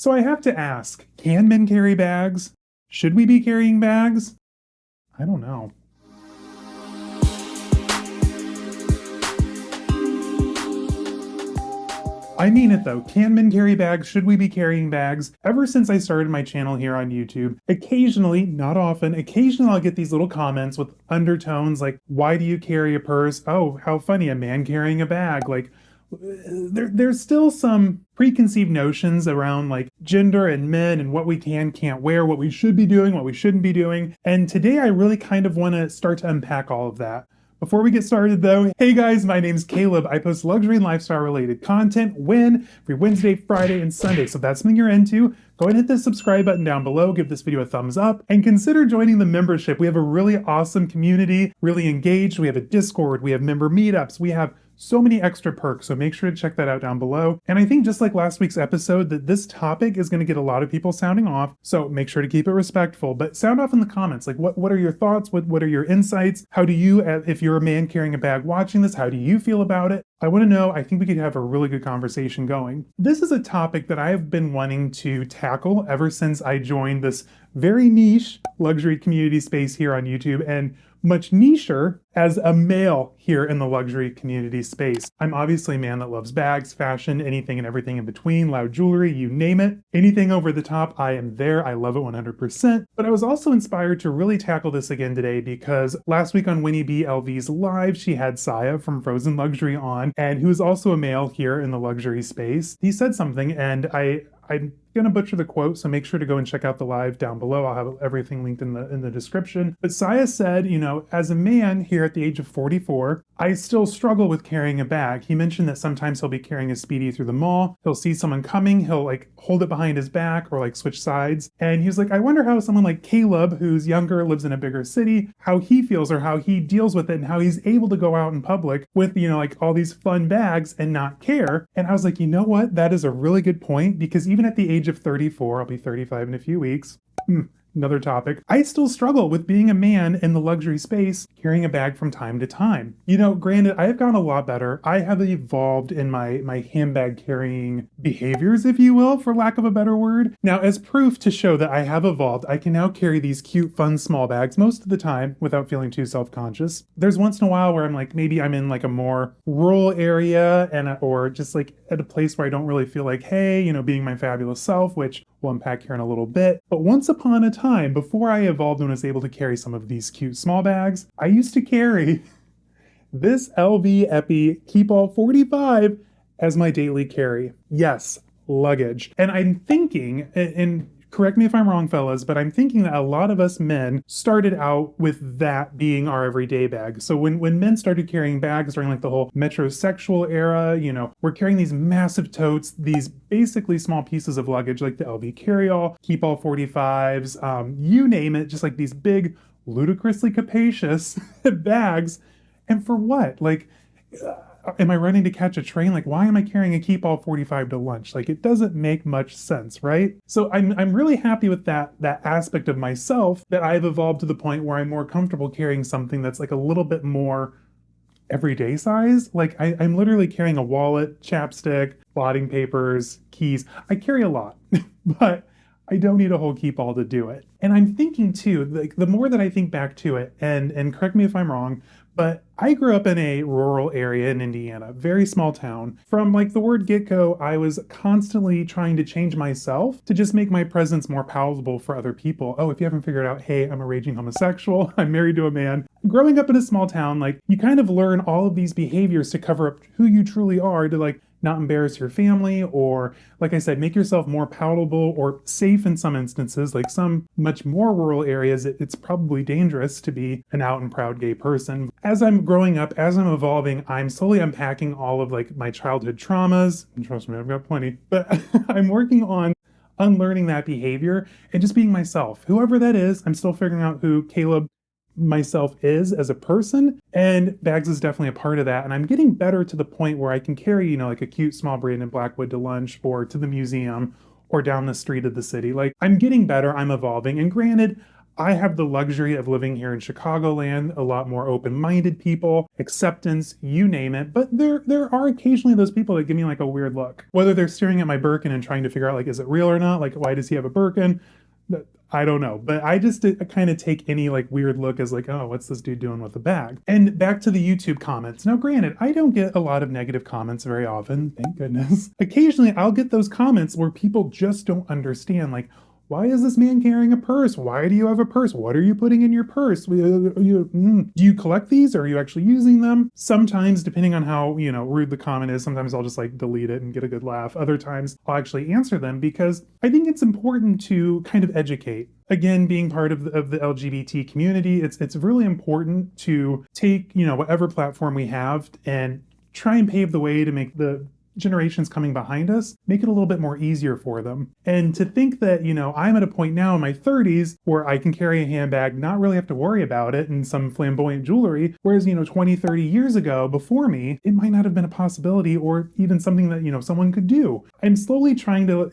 So I have to ask, can men carry bags? Should we be carrying bags? I don't know. I mean it though. Can men carry bags? Should we be carrying bags? Ever since I started my channel here on YouTube, occasionally, not often, occasionally I'll get these little comments with undertones like, why do you carry a purse? Oh, how funny, a man carrying a bag. Like, there's still some preconceived notions around like gender and men and what we can't wear, what we should be doing, what we shouldn't be doing. And today I really kind of want to start to unpack all of that. Before we get started though, hey guys, my name's Caleb. I post luxury and lifestyle related content every Wednesday, Friday, and Sunday. So if that's something you're into, go ahead and hit the subscribe button down below, give this video a thumbs up, and consider joining the membership. We have a really awesome community, really engaged. We have a Discord, we have member meetups, we have so many extra perks, so make sure to check that out down below. And I think just like last week's episode, that this topic is going to get a lot of people sounding off, so make sure to keep it respectful. But sound off in the comments, like what are your thoughts? What are your insights? How do you, if you're a man carrying a bag watching this, how do you feel about it? I want to know. I think we could have a really good conversation going. This is a topic that I have been wanting to tackle ever since I joined this very niche luxury community space here on YouTube, and much nicher as a male here in the luxury community space. I'm obviously a man that loves bags, fashion, anything and everything in between, loud jewelry, you name it. Anything over the top, I am there. I love it 100%. But I was also inspired to really tackle this again today because last week on Winnie B. LV's live, she had Saya from Frozen Luxury on, and who is also a male here in the luxury space. He said something, and I'm gonna butcher the quote, so make sure to go and check out the live down below. I'll have everything linked in the description. But Saya said, you know, as a man here at the age of 44, I still struggle with carrying a bag. He mentioned that sometimes he'll be carrying a Speedy through the mall. He'll see someone coming, he'll like hold it behind his back or like switch sides. And he's like, I wonder how someone like Caleb, who's younger, lives in a bigger city, how he feels or how he deals with it and how he's able to go out in public with, you know, like all these fun bags and not care. And I was like, you know what? That is a really good point, because even at the age of 34, I'll be 35 in a few weeks. Another topic. I still struggle with being a man in the luxury space, carrying a bag from time to time. You know, granted, I have gotten a lot better. I have evolved in my handbag carrying behaviors, if you will, for lack of a better word. Now, as proof to show that I have evolved, I can now carry these cute, fun, small bags most of the time without feeling too self-conscious. There's once in a while where I'm like, maybe I'm in like a more rural area or just like at a place where I don't really feel like, hey, you know, being my fabulous self, which we'll unpack here in a little bit. But once upon a time, before I evolved and was able to carry some of these cute small bags, I used to carry this LV Epi Keepall 45 as my daily carry. Yes, luggage. And I'm thinking, and correct me if I'm wrong, fellas, but I'm thinking that a lot of us men started out with that being our everyday bag. So when men started carrying bags during like the whole metrosexual era, you know, we're carrying these massive totes, these basically small pieces of luggage like the LV carryall, Keepall 45s, you name it, just like these big, ludicrously capacious bags. And for what? Like, am I running to catch a train? Like, why am I carrying a Keepall 45 to lunch? Like, it doesn't make much sense, right? So I'm really happy with that aspect of myself, that I've evolved to the point where I'm more comfortable carrying something that's like a little bit more everyday size. Like I'm literally carrying a wallet, chapstick, blotting papers, keys. I carry a lot, but I don't need a whole Keepall to do it. And I'm thinking too, like the more that I think back to it, and correct me if I'm wrong, but I grew up in a rural area in Indiana, very small town. From like the word get-go, I was constantly trying to change myself to just make my presence more palatable for other people. Oh, if you haven't figured out, hey, I'm a raging homosexual, I'm married to a man. Growing up in a small town, like you kind of learn all of these behaviors to cover up who you truly are, to like not embarrass your family, or like I said, make yourself more palatable or safe in some instances. Like some much more rural areas, it's probably dangerous to be an out and proud gay person. As I'm growing up, as I'm evolving, I'm slowly unpacking all of like my childhood traumas. And trust me, I've got plenty, but I'm working on unlearning that behavior and just being myself. Whoever that is, I'm still figuring out who Caleb myself is as a person, and bags is definitely a part of that. And I'm getting better to the point where I can carry, you know, like a cute small brand in Blackwood to lunch or to the museum or down the street of the city. Like I'm getting better, I'm evolving. And granted, I have the luxury of living here in Chicagoland, a lot more open-minded people, acceptance, you name it. But there are occasionally those people that give me like a weird look. Whether they're staring at my Birkin and trying to figure out like, is it real or not? Like, why does he have a Birkin? I don't know, but I just kind of take any like weird look as like, oh, what's this dude doing with a bag? And back to the YouTube comments. Now, granted, I don't get a lot of negative comments very often, thank goodness. Occasionally, I'll get those comments where people just don't understand, like, why is this man carrying a purse? Why do you have a purse? What are you putting in your purse? Do you collect these or are you actually using them? Sometimes, depending on how, rude the comment is, sometimes I'll just like delete it and get a good laugh. Other times I'll actually answer them because I think it's important to kind of educate. Again, being part of the LGBT community, it's really important to take, whatever platform we have and try and pave the way to make the generations coming behind us, make it a little bit more easier for them. And to think that, I'm at a point now in my 30s where I can carry a handbag, not really have to worry about it and some flamboyant jewelry, whereas, 20, 30 years ago before me, it might not have been a possibility or even something that, someone could do. I'm slowly trying to,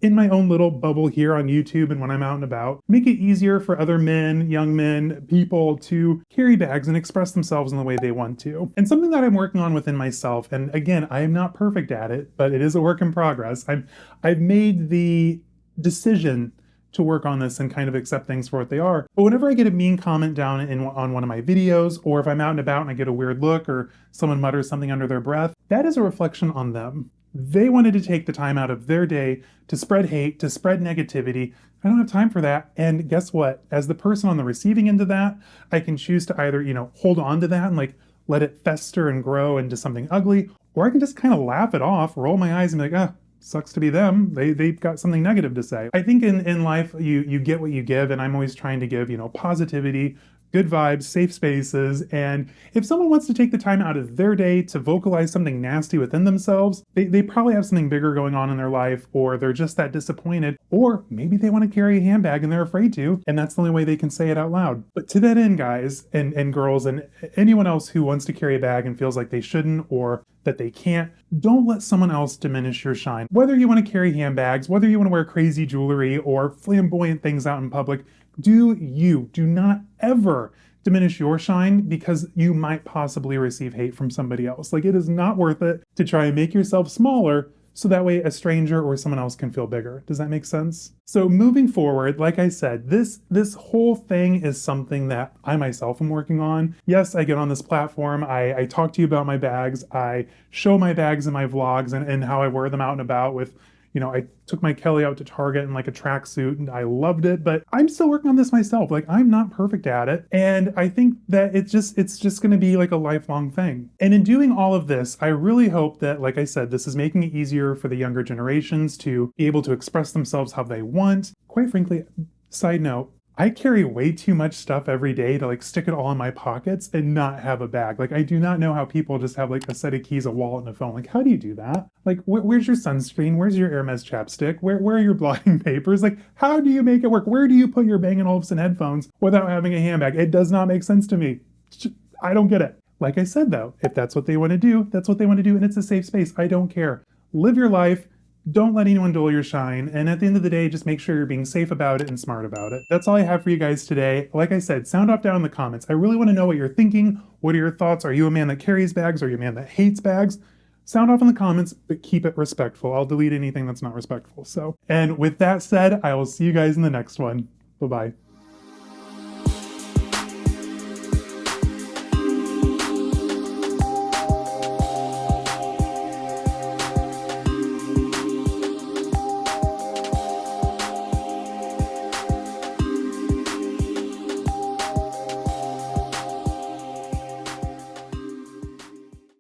in my own little bubble here on YouTube and when I'm out and about, make it easier for other men, young men, people to carry bags and express themselves in the way they want to. And something that I'm working on within myself, and again, I am not perfect at it, but it is a work in progress. I've made the decision to work on this and kind of accept things for what they are. But whenever I get a mean comment down on one of my videos, or if I'm out and about and I get a weird look or someone mutters something under their breath, that is a reflection on them. They wanted to take the time out of their day to spread hate, to spread negativity. I don't have time for that. And guess what? As the person on the receiving end of that, I can choose to either, hold on to that and like let it fester and grow into something ugly, or I can just kind of laugh it off, roll my eyes and be like, sucks to be them. They've got something negative to say. I think in life, you get what you give, and I'm always trying to give, positivity, good vibes, safe spaces, and if someone wants to take the time out of their day to vocalize something nasty within themselves, they probably have something bigger going on in their life, or they're just that disappointed, or maybe they want to carry a handbag and they're afraid to, and that's the only way they can say it out loud. But to that end, guys and girls, and anyone else who wants to carry a bag and feels like they shouldn't or that they can't, don't let someone else diminish your shine. Whether you want to carry handbags, whether you want to wear crazy jewelry or flamboyant things out in public, do you. Do not ever diminish your shine because you might possibly receive hate from somebody else. Like, it is not worth it to try and make yourself smaller so that way a stranger or someone else can feel bigger. Does that make sense? So moving forward, like I said, this whole thing is something that I myself am working on. Yes, I get on this platform, I talk to you about my bags, I show my bags in my vlogs and how I wear them out and about with, I took my Kelly out to Target in like a tracksuit and I loved it, but I'm still working on this myself. Like, I'm not perfect at it. And I think that it's just going to be like a lifelong thing. And in doing all of this, I really hope that, like I said, this is making it easier for the younger generations to be able to express themselves how they want. Quite frankly, side note, I carry way too much stuff every day to like stick it all in my pockets and not have a bag. Like, I do not know how people just have like a set of keys, a wallet, and a phone. Like, how do you do that? Like, where's your sunscreen? Where's your Hermès chapstick? Where are your blotting papers? Like, how do you make it work? Where do you put your Bang & Olufsen headphones without having a handbag? It does not make sense to me. I don't get it. Like I said, though, if that's what they want to do, that's what they want to do, and it's a safe space. I don't care. Live your life. Don't let anyone dull your shine. And at the end of the day, just make sure you're being safe about it and smart about it. That's all I have for you guys today. Like I said, sound off down in the comments. I really want to know what you're thinking. What are your thoughts? Are you a man that carries bags? Are you a man that hates bags? Sound off in the comments, but keep it respectful. I'll delete anything that's not respectful. And with that said, I will see you guys in the next one. Bye-bye.